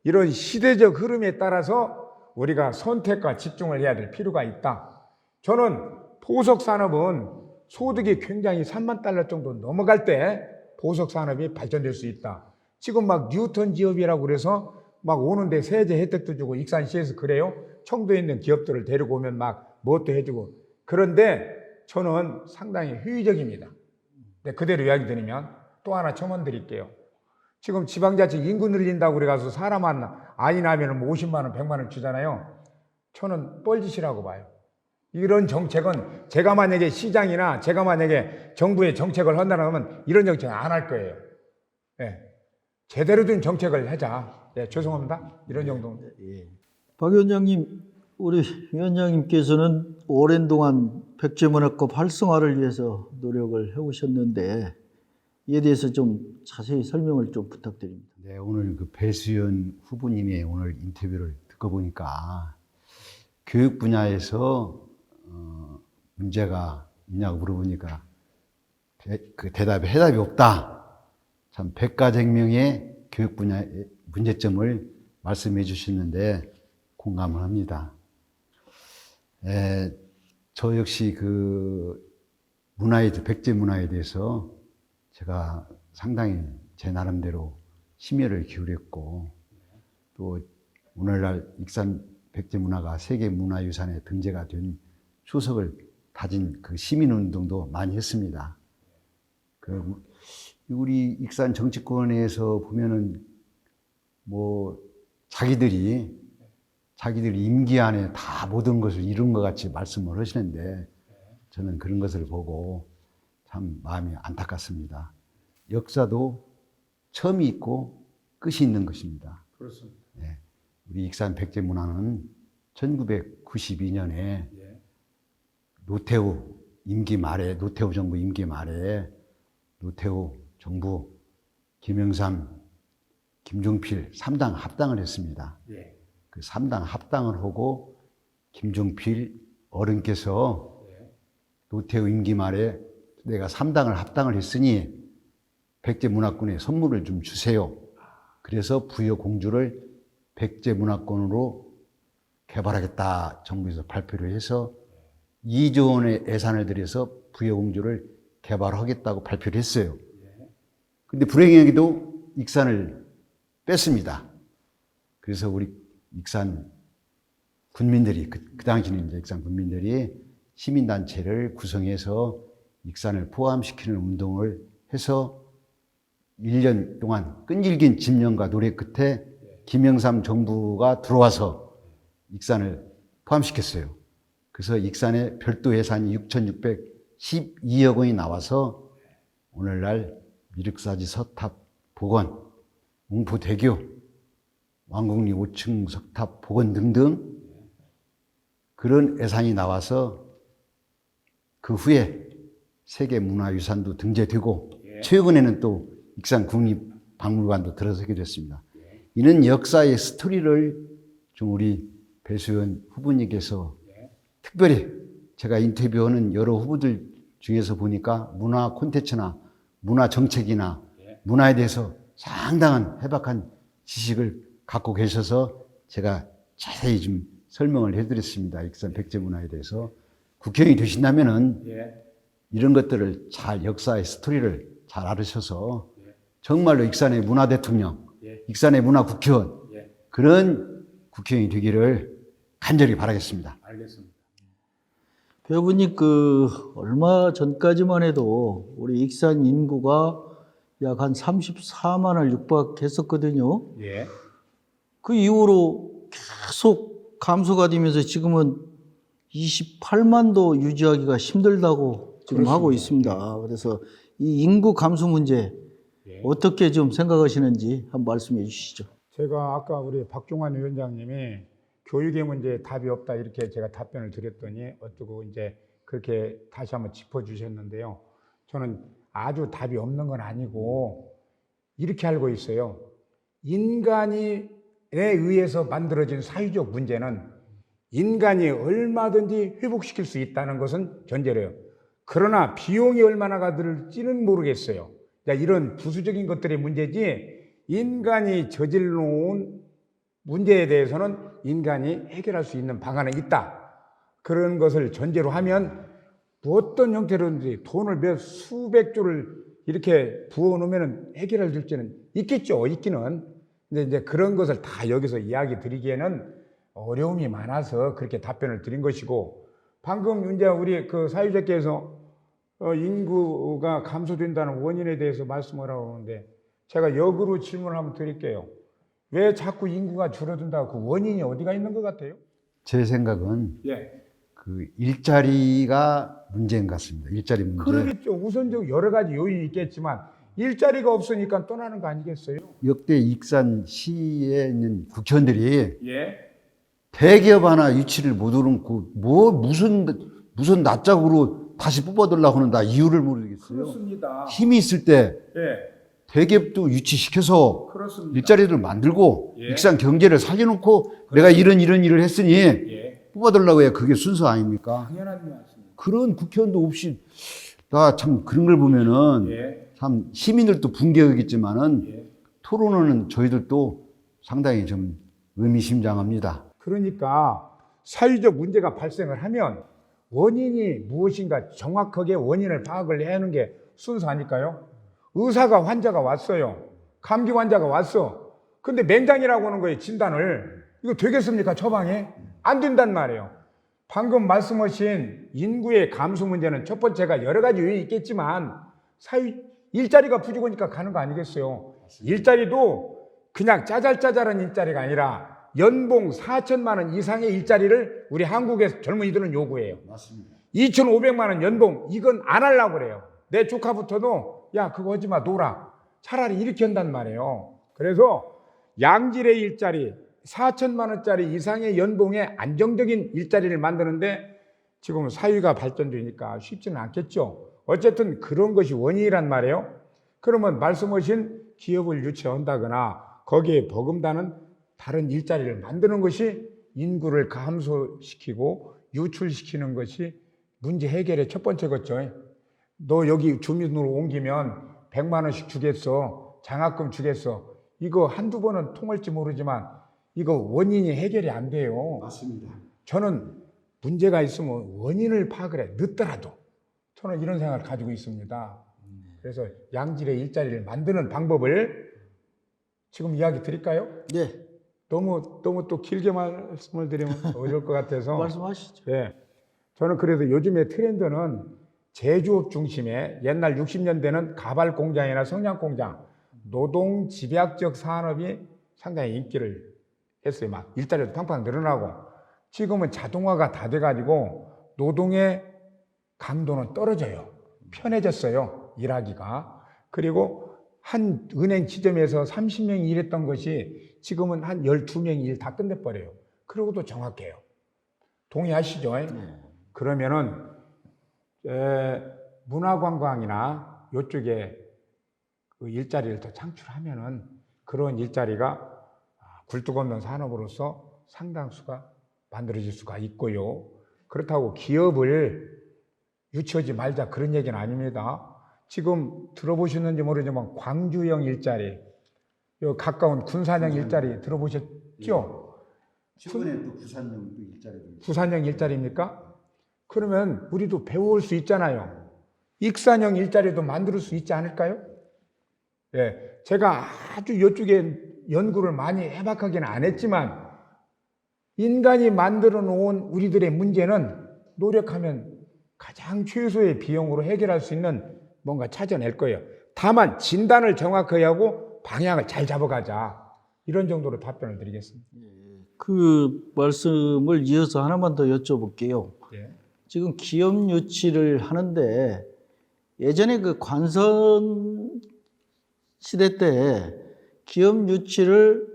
이런 시대적 흐름에 따라서 우리가 선택과 집중을 해야 될 필요가 있다. 저는 보석 산업은 소득이 굉장히 3만 달러 정도 넘어갈 때 보석 산업이 발전될 수 있다. 지금 막 뉴턴 기업이라고 그래서 막 오는데 세제 혜택도 주고 익산시에서 그래요. 청도에 있는 기업들을 데리고 오면 막 뭣도 해주고. 그런데 저는 상당히 효율적입니다. 네, 그대로 이야기 드리면 또 하나 첨언 드릴게요. 지금 지방자치 인구 늘린다고 그래가지고 사람 아이 낳으면 뭐 50만 원, 100만 원 주잖아요. 저는 뻘짓이라고 봐요. 이런 정책은 제가 만약에 시장이나 제가 만약에 정부의 정책을 한다면 이런 정책 안 할 거예요. 네. 제대로 된 정책을 하자. 네, 죄송합니다. 이런 정도. 예. 박 위원장님, 우리 위원장님께서는 오랜 동안 백제문화급 활성화를 위해서 노력을 해오셨는데 이에 대해서 좀 자세히 설명을 좀 부탁드립니다. 네, 오늘 그 배수연 후보님의 오늘 인터뷰를 듣고 보니까 교육 분야에서 문제가 있냐고 물어보니까 그 대답에 해답이 없다. 참 백가쟁명의 교육 분야의 문제점을 말씀해 주셨는데 공감을 합니다. 저 역시 그 백제 문화에 대해서 제가 상당히 제 나름대로 심혈을 기울였고 또 오늘날 익산 백제 문화가 세계 문화유산에 등재가 된 추석을 다진 그 시민운동도 많이 했습니다. 그 우리 익산 정치권에서 보면은 뭐 자기들이 임기 안에 다 모든 것을 이룬 것 같이 말씀을 하시는데 저는 그런 것을 보고 참 마음이 안타깝습니다. 역사도 처음이 있고 끝이 있는 것입니다. 그렇습니다. 네. 우리 익산 백제 문화는 1992년에 노태우 정부 임기 말에 노태우 정부, 김영삼, 김종필 3당 합당을 했습니다. 예. 그 3당 합당을 하고 김종필 어른께서 노태우 임기 말에 내가 3당을 합당을 했으니 백제문화권에 선물을 좀 주세요. 그래서 부여공주를 백제문화권으로 개발하겠다 정부에서 발표를 해서 2조 원의 예산을 들여서 부여공주를 개발하겠다고 발표를 했어요. 근데 불행하게도 익산을 뺐습니다. 그래서 우리 익산 군민들이 그 당시는 이제 익산 군민들이 시민단체를 구성해서 익산을 포함시키는 운동을 해서 1년 동안 끈질긴 집념과 노력 끝에 김영삼 정부가 들어와서 익산을 포함시켰어요. 그래서 익산에 별도 예산이 6,612억 원이 나와서 오늘날 미륵사지 서탑 복원, 웅포대교, 왕곡리 5층 석탑 복원 등등 그런 예산이 나와서 그 후에 세계문화유산도 등재되고 최근에는 또 익산 국립박물관도 들어서게 됐습니다. 이는 역사의 스토리를 좀 우리 배수연 후보님께서 특별히 제가 인터뷰하는 여러 후보들 중에서 보니까 문화 콘텐츠나 문화 정책이나 문화에 대해서 상당한 해박한 지식을 갖고 계셔서 제가 자세히 좀 설명을 해드렸습니다. 익산 백제문화에 대해서. 국회의원이 되신다면은 이런 것들을 잘 역사의 스토리를 잘 알으셔서 정말로 익산의 문화 대통령, 익산의 문화 국회의원 그런 국회의원이 되기를 간절히 바라겠습니다. 알겠습니다. 배우님 얼마 전까지만 해도 우리 익산 인구가 약 한 34만을 육박했었거든요. 예. 그 이후로 계속 감소가 되면서 지금은 28만도 유지하기가 힘들다고 지금 그렇습니다. 하고 있습니다. 그래서 이 인구 감소 문제 어떻게 좀 생각하시는지 한번 말씀해 주시죠. 제가 아까 우리 박종환 위원장님이 교육의 문제에 답이 없다 이렇게 제가 답변을 드렸더니 어쩌고 이제 그렇게 다시 한번 짚어주셨는데요. 저는 아주 답이 없는 건 아니고 이렇게 알고 있어요. 인간에 의해서 만들어진 사회적 문제는 인간이 얼마든지 회복시킬 수 있다는 것은 전제래요. 그러나 비용이 얼마나 들을지는 모르겠어요. 이런 부수적인 것들의 문제지 인간이 저질러온 문제에 대해서는 인간이 해결할 수 있는 방안은 있다. 그런 것을 전제로 하면 뭐 어떤 형태로든지 돈을 몇 수백 조를 이렇게 부어 놓으면 해결할 줄지는 있겠죠. 있기는. 근데 이제 그런 것을 다 여기서 이야기 드리기에는 어려움이 많아서 그렇게 답변을 드린 것이고, 방금 이제 우리 그 사유자께서 인구가 감소된다는 원인에 대해서 말씀을 하고 있는데, 제가 역으로 질문을 한번 드릴게요. 왜 자꾸 인구가 줄어든다고, 그 원인이 어디가 있는 것 같아요? 제 생각은 예. 그 일자리가 문제인 것 같습니다. 일자리 문제. 그러겠죠. 우선적 여러 가지 요인이 있겠지만 일자리가 없으니까 떠나는 거 아니겠어요? 역대 익산시에 있는 국회의원들이 예. 대기업 하나 유치를 못 오르고 뭐 무슨 낯짝으로 다시 뽑아달라고 하는다. 이유를 모르겠어요. 그렇습니다. 힘이 있을 때 예. 대기업도 유치시켜서 그렇습니다. 일자리를 만들고 예. 익산 경제를 살려놓고 내가 이런 일을 했으니 예. 뽑아달라고 해야 그게 순서 아닙니까? 당연한 말씀입니다. 그런 국회의원도 없이 나 참 그런 걸 보면은 예. 참 시민들도 붕괴하겠지만은 예. 토론하는 저희들도 상당히 좀 의미심장합니다. 그러니까 사회적 문제가 발생을 하면 원인이 무엇인가 정확하게 원인을 파악을 해야 하는 게 순서 아닐까요? 의사가 환자가 왔어요. 감기 환자가 왔어. 근데 맹장이라고 하는 거예요, 진단을. 이거 되겠습니까, 처방에? 안 된단 말이에요. 방금 말씀하신 인구의 감소 문제는 첫 번째가 여러 가지 요인이 있겠지만 일자리가 부족하니까 가는 거 아니겠어요? 일자리도 그냥 짜잘짜잘한 일자리가 아니라 연봉 4천만 원 이상의 일자리를 우리 한국의 젊은이들은 요구해요. 맞습니다. 2,500만 원 연봉, 이건 안 하려고 그래요. 내 조카부터도 야 그거 하지 마, 놀아. 차라리 이렇게 한단 말이에요. 그래서 양질의 일자리 4천만 원짜리 이상의 연봉에 안정적인 일자리를 만드는데 지금 사회가 발전되니까 쉽지는 않겠죠. 어쨌든 그런 것이 원인이란 말이에요. 그러면 말씀하신 기업을 유치한다거나 거기에 버금다는 다른 일자리를 만드는 것이 인구를 감소시키고 유출시키는 것이 문제 해결의 첫 번째겠죠. 너 여기 주민으로 옮기면 100만 원씩 주겠어. 장학금 주겠어. 이거 한두 번은 통할지 모르지만 이거 원인이 해결이 안 돼요. 맞습니다. 저는 문제가 있으면 원인을 파악을 해. 늦더라도. 저는 이런 생각을 가지고 있습니다. 그래서 양질의 일자리를 만드는 방법을 지금 이야기 드릴까요? 네, 너무 또 길게 말씀을 드리면 어려울 것 같아서. 말씀하시죠. 예. 저는 그래도 요즘의 트렌드는 제조업 중심의 옛날 60년대는 가발 공장이나 성냥 공장, 노동 집약적 산업이 상당히 인기를 했어요. 막 일자리도 팡팡 늘어나고 지금은 자동화가 다 돼가지고 노동의 강도는 떨어져요. 편해졌어요. 일하기가. 그리고 한 은행 지점에서 30명이 일했던 것이 지금은 한 12명이 일 다 끝내버려요. 그러고도 정확해요. 동의하시죠? 그러면은 문화관광이나 이쪽에 그 일자리를 더 창출하면은 그런 일자리가 굴뚝 없는 산업으로서 상당수가 만들어질 수가 있고요. 그렇다고 기업을 유치하지 말자 그런 얘기는 아닙니다. 지금 들어보셨는지 모르지만 광주형 일자리, 요 가까운 군산형 일자리 들어보셨죠? 최근에 또 부산형 또 일자리도 부산형 일자리입니까? 그러면 우리도 배울 수 있잖아요. 익산형 일자리도 만들 수 있지 않을까요? 예, 제가 아주 이쪽에 연구를 많이 해박하게는 안 했지만 인간이 만들어 놓은 우리들의 문제는 노력하면 가장 최소의 비용으로 해결할 수 있는 뭔가 찾아낼 거예요. 다만 진단을 정확하게 하고 방향을 잘 잡아가자. 이런 정도로 답변을 드리겠습니다. 그 말씀을 이어서 하나만 더 여쭤볼게요. 예. 지금 기업 유치를 하는데 예전에 그 관선 시대 때 기업 유치를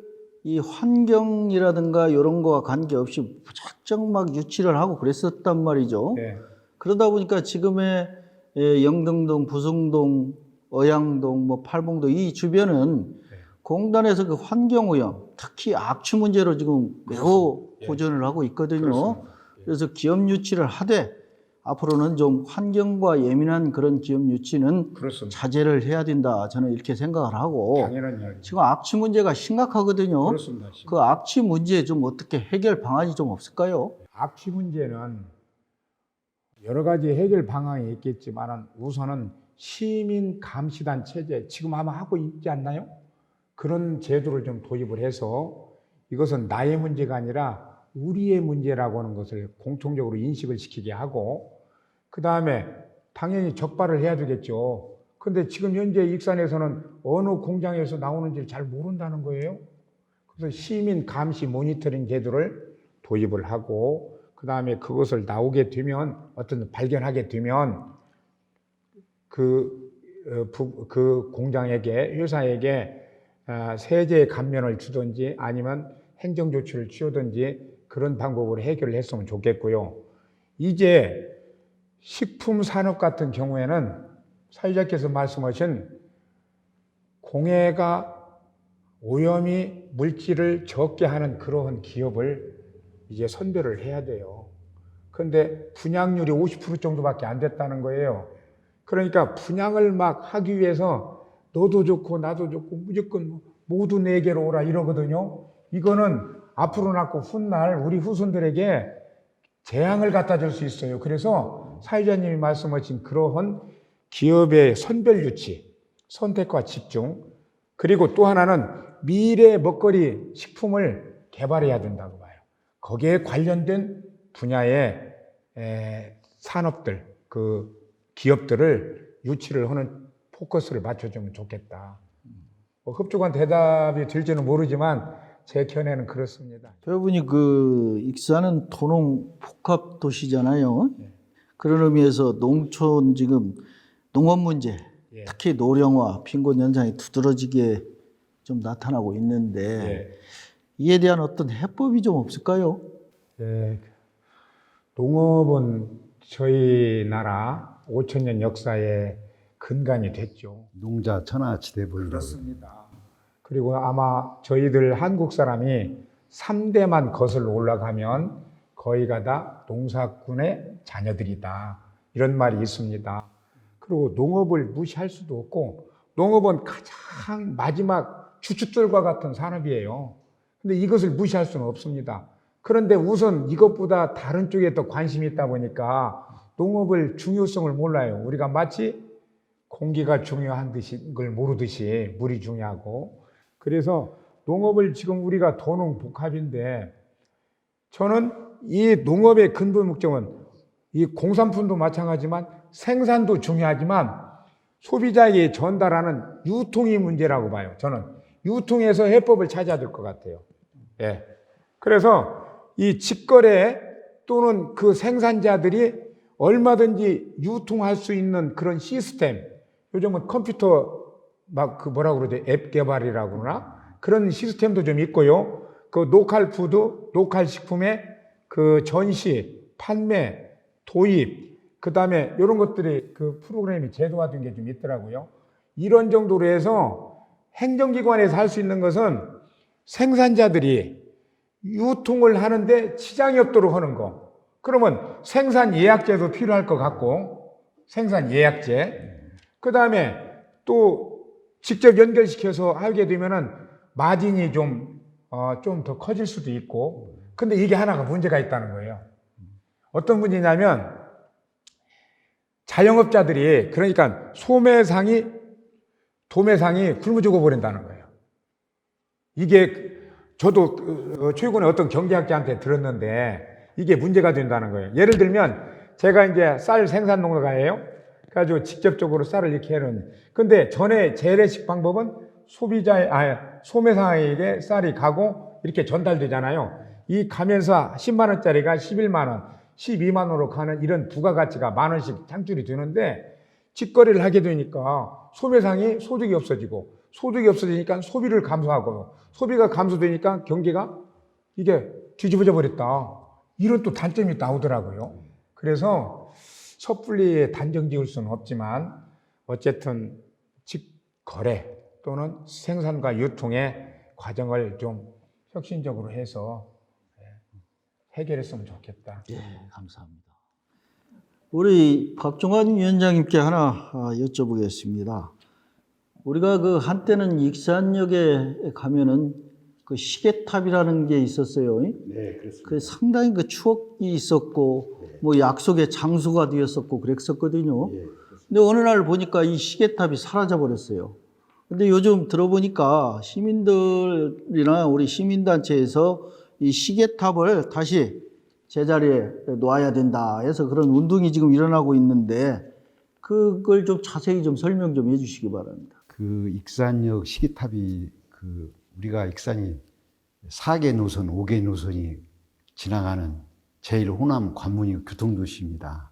이 환경이라든가 이런 거와 관계없이 무작정 막 유치를 하고 그랬었단 말이죠. 예. 그러다 보니까 지금의 영등동, 부성동, 어양동, 뭐 팔봉동 이 주변은 공단에서 그 환경오염, 특히 악취 문제로 지금 매우 고전을 하고 있거든요. 그렇습니다. 그래서 기업 유치를 하되 앞으로는 좀 환경과 예민한 그런 기업 유치는 그렇습니다. 자제를 해야 된다. 저는 이렇게 생각을 하고 당연한 이야기. 지금 악취 문제가 심각하거든요. 그렇습니다. 그 악취 문제 좀 어떻게 해결 방안이 좀 없을까요? 악취 문제는 여러 가지 해결 방안이 있겠지만 우선은 시민 감시단 체제 지금 아마 하고 있지 않나요? 그런 제도를 좀 도입을 해서 이것은 나의 문제가 아니라 우리의 문제라고 하는 것을 공통적으로 인식을 시키게 하고, 그 다음에 당연히 적발을 해야 되겠죠. 근데 지금 현재 익산에서는 어느 공장에서 나오는지를 잘 모른다는 거예요. 그래서 시민 감시 모니터링 제도를 도입을 하고, 그 다음에 그것을 나오게 되면, 발견하게 되면 그 공장에게, 회사에게 세제 감면을 주든지 아니면 행정조치를 취하든지 그런 방법으로 해결을 했으면 좋겠고요. 이제 식품산업 같은 경우에는 사회자께서 말씀하신 공해가 오염이 물질을 적게 하는 그러한 기업을 이제 선별을 해야 돼요. 그런데 분양률이 50% 정도밖에 안 됐다는 거예요. 그러니까 분양을 막 하기 위해서 너도 좋고 나도 좋고 무조건 모두 내게로 오라 이러거든요. 이거는 앞으로 낳고 훗날 우리 후손들에게 재앙을 갖다 줄 수 있어요. 그래서 사회자님이 말씀하신 그러한 기업의 선별 유치, 선택과 집중, 그리고 또 하나는 미래 먹거리 식품을 개발해야 된다고 봐요. 거기에 관련된 분야의 산업들, 그 기업들을 유치를 하는 포커스를 맞춰주면 좋겠다. 흡족한 대답이 될지는 모르지만 제 견해는 그렇습니다. 대부분이 그 익산은 토농 복합 도시잖아요. 그런 의미에서 농촌 지금 농업 문제, 특히 노령화, 빈곤 현상이 두드러지게 좀 나타나고 있는데 이에 대한 어떤 해법이 좀 없을까요? 농업은 저희 나라 5,000년 역사의 근간이 됐죠. 농자 천하지대 보이라고. 그렇습니다. 그리고 아마 저희들 한국 사람이 3대만 거슬러 올라가면 거의가 다 농사꾼의 자녀들이다. 이런 말이 있습니다. 그리고 농업을 무시할 수도 없고, 농업은 가장 마지막 주춧돌과 같은 산업이에요. 근데 이것을 무시할 수는 없습니다. 그런데 우선 이것보다 다른 쪽에 더 관심이 있다 보니까 농업을 중요성을 몰라요. 우리가 마치 공기가 중요한 걸 모르듯이 물이 중요하고, 그래서 농업을 지금 우리가 도농복합인데, 저는 이 농업의 근본 목적은 이 공산품도 마찬가지지만 생산도 중요하지만 소비자에게 전달하는 유통이 문제라고 봐요. 저는 유통에서 해법을 찾아야 될 것 같아요. 그래서 이 직거래 또는 그 생산자들이 얼마든지 유통할 수 있는 그런 시스템, 요즘은 컴퓨터 막 뭐라고 그러죠? 앱 개발이라고 그러나? 그런 시스템도 좀 있고요. 그 로컬 푸드, 로컬 식품의 그 전시, 판매, 도입, 그 다음에 이런 것들이 그 프로그램이 제도화된 게 좀 있더라고요. 이런 정도로 해서 행정기관에서 할 수 있는 것은 생산자들이 유통을 하는데 지장이 없도록 하는 거. 그러면 생산 예약제도 필요할 것 같고, 생산 예약제. 그 다음에 또 직접 연결시켜서 하게 되면은 마진이 좀 더 커질 수도 있고, 근데 이게 하나가 문제가 있다는 거예요. 어떤 문제냐면, 자영업자들이, 그러니까 소매상이, 도매상이 굶어 죽어버린다는 거예요. 이게, 저도 최근에 어떤 경제학자한테 들었는데, 이게 문제가 된다는 거예요. 예를 들면, 제가 이제 쌀 생산 농가예요. 그래가지고 직접적으로 쌀을 이렇게 해놓은. 근데 전에 재래식 방법은 소매상에게 쌀이 가고 이렇게 전달되잖아요. 이 가면서 10만 원짜리가 11만 원, 12만 원으로 가는 이런 부가가치가 만 원씩 창출이 되는데, 직거래를 하게 되니까 소매상이 소득이 없어지고, 소득이 없어지니까 소비를 감소하고, 소비가 감소되니까 경기가 이게 뒤집어져 버렸다. 이런 또 단점이 나오더라고요. 그래서 섣불리 단정 지을 수는 없지만 어쨌든 직거래 또는 생산과 유통의 과정을 좀 혁신적으로 해서 해결했으면 좋겠다. 감사합니다. 우리 박종환 위원장님께 하나 여쭤보겠습니다. 우리가 그 한때는 익산역에 가면은 그 시계탑이라는 게 있었어요. 네, 그렇습니다. 그 상당히 그 추억이 있었고 뭐 약속의 장소가 되었었고 그랬었거든요. 근데 어느 날 보니까 이 시계탑이 사라져 버렸어요. 근데 요즘 들어보니까 시민들이나 우리 시민단체에서 이 시계탑을 다시 제자리에 놓아야 된다 해서 그런 운동이 지금 일어나고 있는데 그걸 좀 자세히 좀 설명 좀 해주시기 바랍니다. 그 익산역 시계탑이 우리가 익산이 4개 노선, 5개 노선이 지나가는 제일 호남 관문이 교통도시입니다.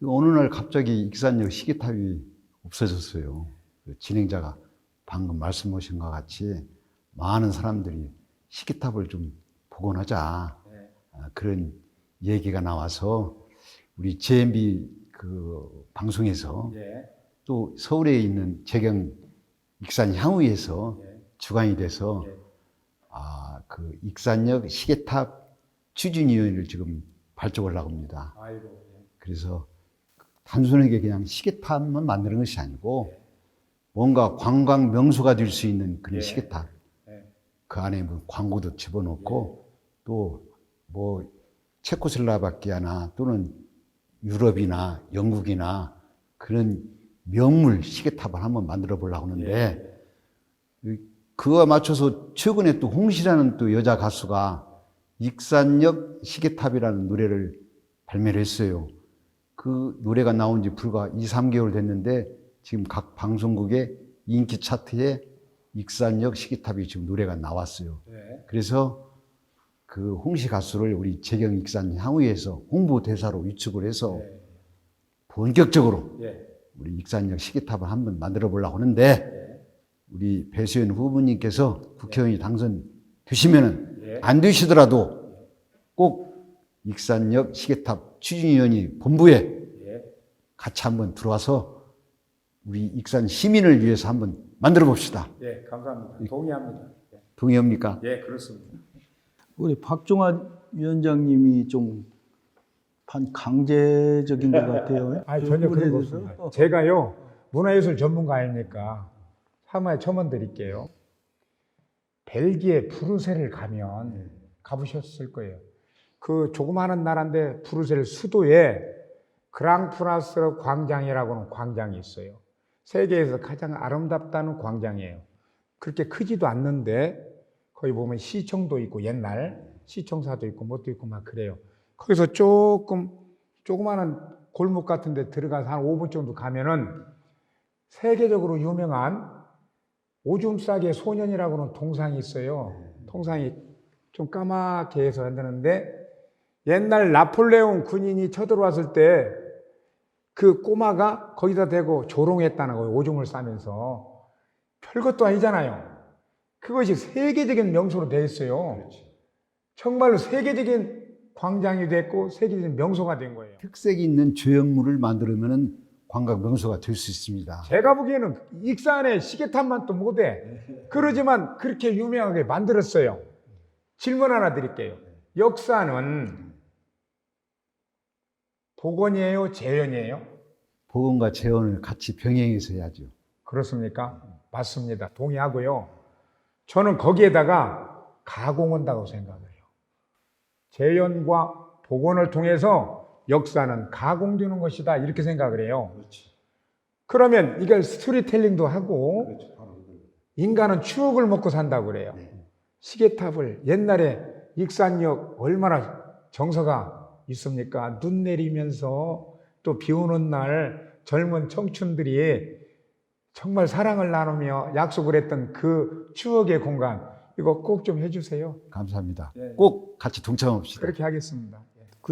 어느 날 갑자기 익산역 시계탑이 없어졌어요. 진행자가 방금 말씀하신 것 같이 많은 사람들이 시계탑을 좀 복원하자. 그런 얘기가 나와서 우리 JMB 방송에서 또 서울에 있는 재경 익산 향후에서 주관이 돼서 익산역 시계탑 추진위원회를 지금 발족하려고 합니다. 그래서 단순하게 그냥 시계탑만 만드는 것이 아니고 뭔가 관광 명소가 될 수 있는 그런 시계탑. 그 안에 뭐 광고도 집어넣고 또 뭐 체코슬로바키아나 또는 유럽이나 영국이나 그런 명물 시계탑을 한번 만들어 보려고 하는데 그와 맞춰서 최근에 또 홍시라는 또 여자 가수가 익산역 시계탑이라는 노래를 발매를 했어요. 그 노래가 나온 지 불과 2, 3개월 됐는데 지금 각 방송국의 인기 차트에 익산역 시계탑이 지금 노래가 나왔어요. 그래서 그 홍시 가수를 우리 재경 익산 향후에서 홍보 대사로 위축을 해서 본격적으로 우리 익산역 시계탑을 한번 만들어 보려고 하는데 우리 배수연 후보님께서 국회의원이 당선되시면은 안 되시더라도 꼭 익산역 시계탑 추진위원회 본부에 같이 한번 들어와서 우리 익산 시민을 위해서 한번 만들어 봅시다. 예, 감사합니다. 동의합니다. 동의합니까? 예, 그렇습니다. 우리 박종환 위원장님이 좀 반강제적인 것 같아요. 아니, 전혀 그런 거 없습니다. 제가요, 문화예술 전문가 아닙니까? 하나의 첨언 드릴게요. 벨기에 브뤼셀을 가면 가보셨을 거예요. 그 조그마한 나라인데 브뤼셀 수도에 그랑프라스 광장이라고 하는 광장이 있어요. 세계에서 가장 아름답다는 광장이에요. 그렇게 크지도 않는데 거기 보면 시청도 있고 옛날 시청사도 있고 뭣도 있고 막 그래요. 거기서 조그마한 골목 같은 데 들어가서 한 5분 정도 가면은 세계적으로 유명한 오줌 싸개 소년이라고 하는 동상이 있어요. 동상이 좀 까맣게 해서 만드는데 옛날 나폴레옹 군인이 쳐들어왔을 때 그 꼬마가 거기다 대고 조롱했다는 거예요. 오줌을 싸면서. 별것도 아니잖아요. 그것이 세계적인 명소로 되어 있어요. 정말로 세계적인 광장이 됐고 세계적인 명소가 된 거예요. 특색이 있는 조형물을 만들면 관광 명소가 될 수 있습니다. 제가 보기에는 익산에 시계탑만 또 못해. 그러지만 그렇게 유명하게 만들었어요. 질문 하나 드릴게요. 역사는 복원이에요? 재현이에요? 복원과 재현을 같이 병행해서 해야죠. 그렇습니까? 맞습니다. 동의하고요. 저는 거기에다가 가공한다고 생각을 해요. 재현과 복원을 통해서 역사는 가공되는 것이다 이렇게 생각을 해요. 그러면 이걸 스토리텔링도 하고 인간은 추억을 먹고 산다고 그래요. 시계탑을 옛날에 익산역 얼마나 정서가 있습니까? 눈 내리면서 또 비 오는 날 젊은 청춘들이 정말 사랑을 나누며 약속을 했던 그 추억의 공간 이거 꼭 좀 해주세요. 감사합니다. 꼭 같이 동참합시다. 그렇게 하겠습니다.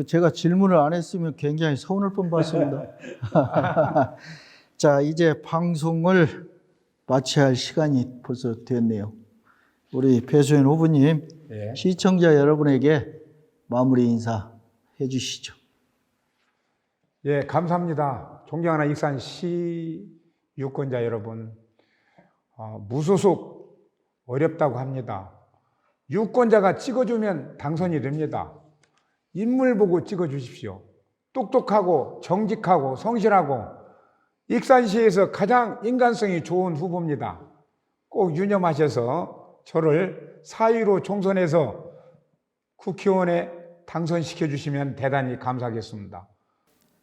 제가 질문을 안 했으면 굉장히 서운할 뻔봤습니다. 자, 이제 방송을 마쳐야 할 시간이 벌써 됐네요. 우리 배수연 후보님, 시청자 여러분에게 마무리 인사 해주시죠. 예, 감사합니다. 존경하는 익산시 유권자 여러분, 무소속 어렵다고 합니다. 유권자가 찍어주면 당선이 됩니다. 인물 보고 찍어주십시오. 똑똑하고 정직하고 성실하고 익산시에서 가장 인간성이 좋은 후보입니다. 꼭 유념하셔서 저를 4위로 총선해서 국회의원에 당선시켜 주시면 대단히 감사하겠습니다.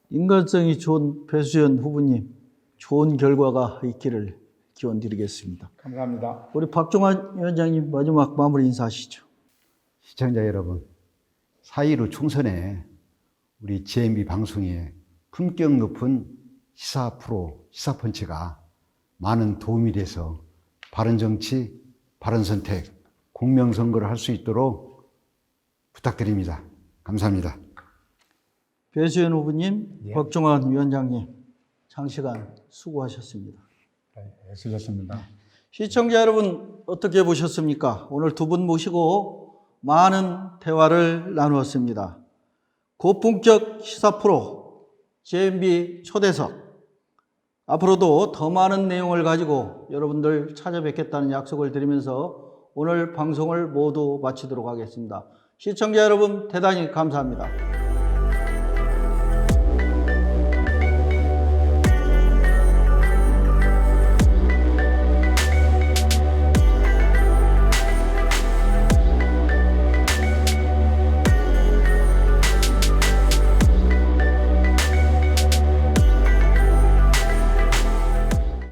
인간성이 좋은 배수연 후보님, 좋은 결과가 있기를 기원드리겠습니다. 감사합니다. 우리 박종환 위원장님 마지막 마무리 인사하시죠. 시청자 여러분, 4.15 총선에 우리 JMB 방송의 품격 높은 시사 프로, 시사펀치가 많은 도움이 돼서 바른 정치, 바른 선택, 공명선거를 할 수 있도록 부탁드립니다. 감사합니다. 배수연 후보님, 예. 박종환 위원장님, 장시간 수고하셨습니다. 네, 수고하셨습니다. 시청자 여러분 어떻게 보셨습니까? 오늘 두 분 모시고 많은 대화를 나누었습니다. 고품격 시사 프로 JMB 초대석, 앞으로도 더 많은 내용을 가지고 여러분들 찾아뵙겠다는 약속을 드리면서 오늘 방송을 모두 마치도록 하겠습니다. 시청자 여러분 대단히 감사합니다.